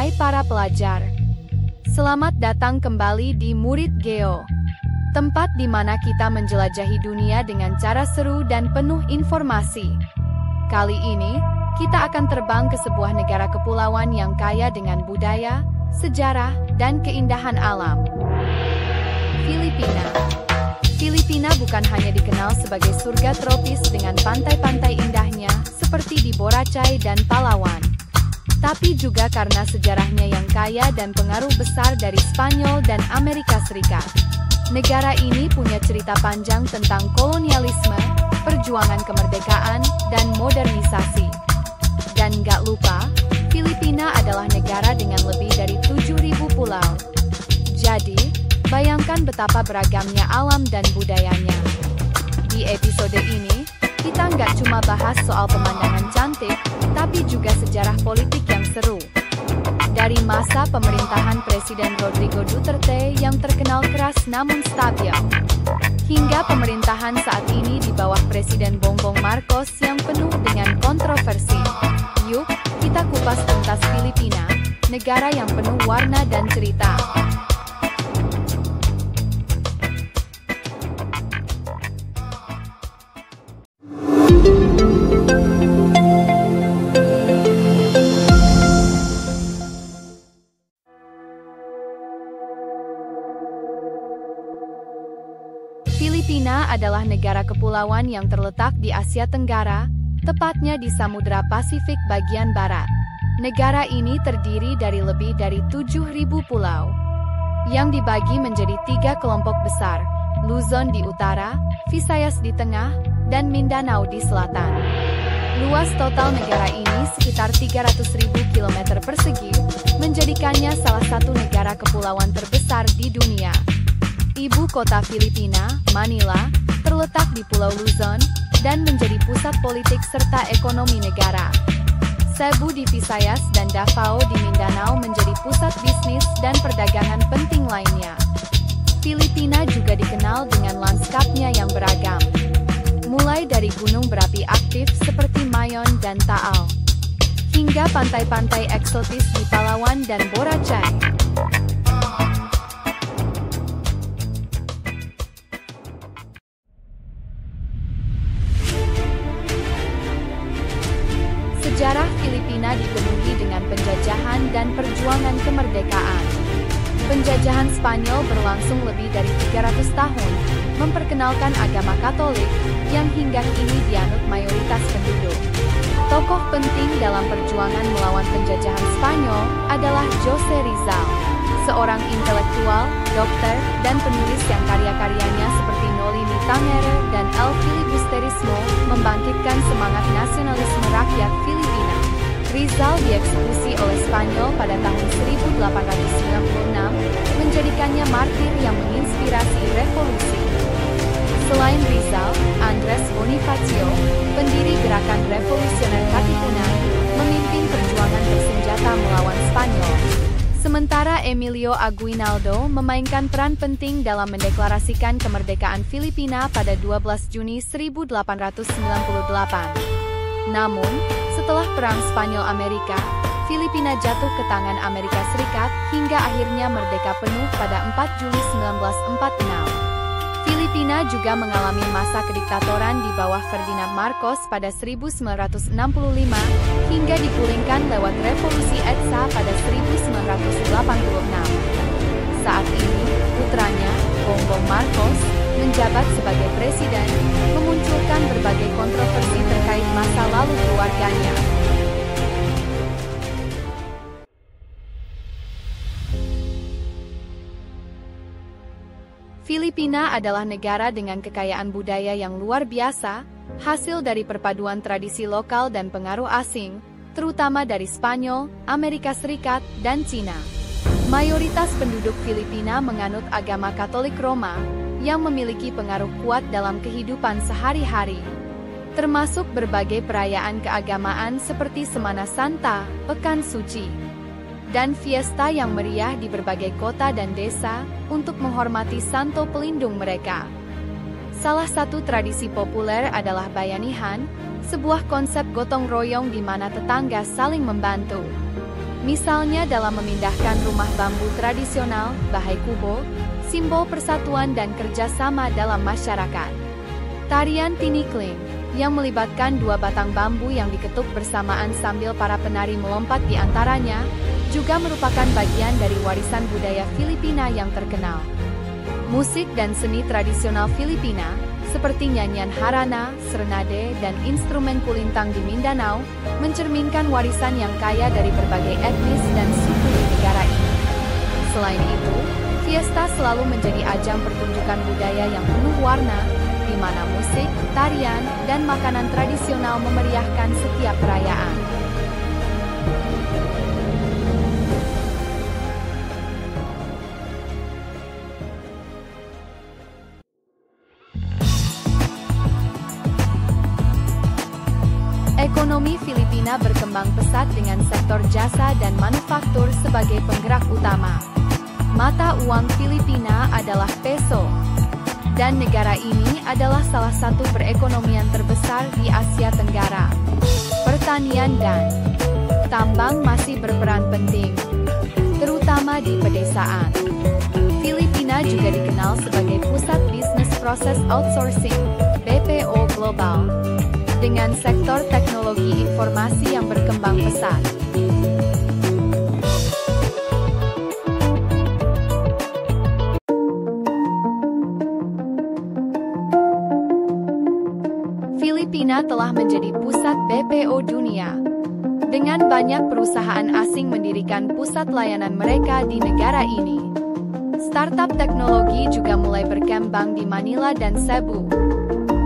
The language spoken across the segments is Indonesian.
Hai para pelajar, selamat datang kembali di Murid Geo, tempat di mana kita menjelajahi dunia dengan cara seru dan penuh informasi. Kali ini, kita akan terbang ke sebuah negara kepulauan yang kaya dengan budaya, sejarah, dan keindahan alam. Filipina. Filipina bukan hanya dikenal sebagai surga tropis dengan pantai-pantai indahnya seperti di Boracay dan Palawan, tapi juga karena sejarahnya yang kaya dan pengaruh besar dari Spanyol dan Amerika Serikat. Negara ini punya cerita panjang tentang kolonialisme, perjuangan kemerdekaan, dan modernisasi. Dan gak lupa, Filipina adalah negara dengan lebih dari 7.000 pulau. Jadi, bayangkan betapa beragamnya alam dan budayanya. Di episode ini, kita nggak cuma bahas soal pemandangan cantik, tapi juga sejarah politik yang seru. Dari masa pemerintahan Presiden Rodrigo Duterte yang terkenal keras namun stabil, hingga pemerintahan saat ini di bawah Presiden Bongbong Marcos yang penuh dengan kontroversi. Yuk, kita kupas tuntas Filipina, negara yang penuh warna dan cerita. Filipina adalah negara kepulauan yang terletak di Asia Tenggara, tepatnya di Samudra Pasifik bagian barat. Negara ini terdiri dari lebih dari 7.000 pulau, yang dibagi menjadi 3 kelompok besar, Luzon di utara, Visayas di tengah, dan Mindanao di selatan. Luas total negara ini sekitar 300.000 km persegi, menjadikannya salah satu negara kepulauan terbesar di dunia. Ibu kota Filipina, Manila, terletak di Pulau Luzon, dan menjadi pusat politik serta ekonomi negara. Cebu di Visayas dan Davao di Mindanao menjadi pusat bisnis dan perdagangan penting lainnya. Filipina juga dikenal dengan lanskapnya yang beragam, mulai dari gunung berapi aktif seperti Mayon dan Taal, hingga pantai-pantai eksotis di Palawan dan Boracay. Sejarah Filipina dipenuhi dengan penjajahan dan perjuangan kemerdekaan. Penjajahan Spanyol berlangsung lebih dari 300 tahun, memperkenalkan agama Katolik, yang hingga kini dianut mayoritas penduduk. Tokoh penting dalam perjuangan melawan penjajahan Spanyol adalah Jose Rizal, seorang intelektual, dokter, dan penulis yang karya-karyanya seperti Noli-Me Tangere dan El Filibusterismo membangkitkan semangat nasionalisme rakyat Filipina. Rizal dieksekusi oleh Spanyol pada tahun 1896, menjadikannya martir yang menginspirasi revolusi. Selain Rizal, Andres Bonifacio, pendiri gerakan revolusioner Katipunan, memimpin perjuangan bersenjata melawan Spanyol. Sementara Emilio Aguinaldo memainkan peran penting dalam mendeklarasikan kemerdekaan Filipina pada 12 Juni 1898. Namun, setelah Perang Spanyol-Amerika, Filipina jatuh ke tangan Amerika Serikat hingga akhirnya merdeka penuh pada 4 Juli 1946. Filipina juga mengalami masa kediktatoran di bawah Ferdinand Marcos pada 1965 hingga dipulihkan lewat Revolusi EDSA pada 1986. Saat ini, putranya, Bongbong Marcos, menjabat sebagai presiden, memunculkan berbagai kontroversi terkait masa lalu keluarganya. Filipina adalah negara dengan kekayaan budaya yang luar biasa, hasil dari perpaduan tradisi lokal dan pengaruh asing, terutama dari Spanyol, Amerika Serikat, dan Cina. Mayoritas penduduk Filipina menganut agama Katolik Roma, yang memiliki pengaruh kuat dalam kehidupan sehari-hari, termasuk berbagai perayaan keagamaan seperti Semana Santa, Pekan Suci, dan fiesta yang meriah di berbagai kota dan desa untuk menghormati santo pelindung mereka. Salah satu tradisi populer adalah bayanihan, sebuah konsep gotong royong di mana tetangga saling membantu. Misalnya dalam memindahkan rumah bambu tradisional, Bahai Kubo, simbol persatuan dan kerjasama dalam masyarakat. Tarian Tinikling, yang melibatkan dua batang bambu yang diketuk bersamaan sambil para penari melompat di antaranya, juga merupakan bagian dari warisan budaya Filipina yang terkenal. Musik dan seni tradisional Filipina, seperti nyanyian harana, serenade, dan instrumen kulintang di Mindanao, mencerminkan warisan yang kaya dari berbagai etnis dan suku di negara ini. Selain itu, fiesta selalu menjadi ajang pertunjukan budaya yang penuh warna, di mana musik, tarian, dan makanan tradisional memeriahkan setiap perayaan. Ekonomi Filipina berkembang pesat dengan sektor jasa dan manufaktur sebagai penggerak utama. Mata uang Filipina adalah peso, dan negara ini adalah salah satu perekonomian terbesar di Asia Tenggara. Pertanian dan tambang masih berperan penting, terutama di pedesaan. Filipina juga dikenal sebagai pusat bisnis proses outsourcing, BPO global, dengan sektor teknologi informasi yang berkembang pesat. Filipina telah menjadi pusat BPO dunia, dengan banyak perusahaan asing mendirikan pusat layanan mereka di negara ini. Startup teknologi juga mulai berkembang di Manila dan Cebu,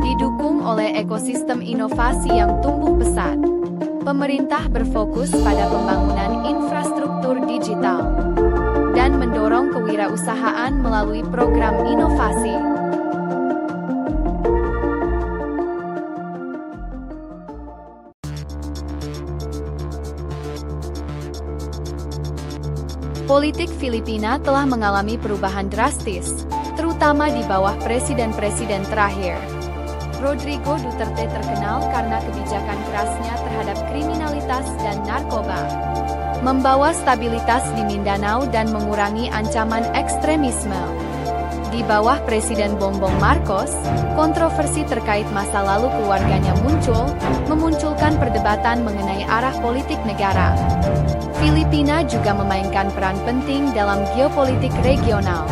didukung oleh ekosistem inovasi yang tumbuh pesat. Pemerintah berfokus pada pembangunan infrastruktur digital dan mendorong kewirausahaan melalui program inovasi. Politik Filipina telah mengalami perubahan drastis, terutama di bawah presiden-presiden terakhir. Rodrigo Duterte terkenal karena kebijakan kerasnya terhadap kriminalitas dan narkoba, membawa stabilitas di Mindanao dan mengurangi ancaman ekstremisme. Di bawah Presiden Bongbong Marcos, kontroversi terkait masa lalu keluarganya muncul, memunculkan perdebatan mengenai arah politik negara. Filipina juga memainkan peran penting dalam geopolitik regional,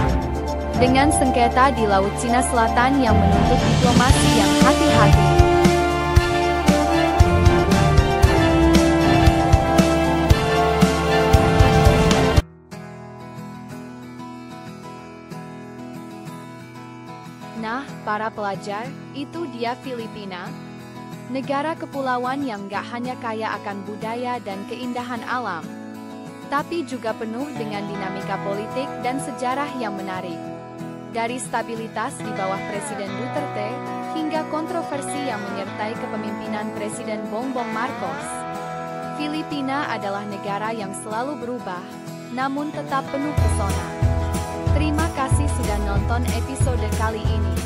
dengan sengketa di Laut Cina Selatan yang menuntut diplomasi yang hati-hati. Nah, para pelajar, itu dia Filipina, negara kepulauan yang gak hanya kaya akan budaya dan keindahan alam, tapi juga penuh dengan dinamika politik dan sejarah yang menarik. Dari stabilitas di bawah Presiden Duterte, hingga kontroversi yang menyertai kepemimpinan Presiden Bongbong Marcos, Filipina adalah negara yang selalu berubah, namun tetap penuh pesona. Terima kasih sudah nonton episode kali ini.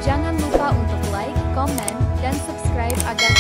Jangan lupa untuk like, komen, dan subscribe agar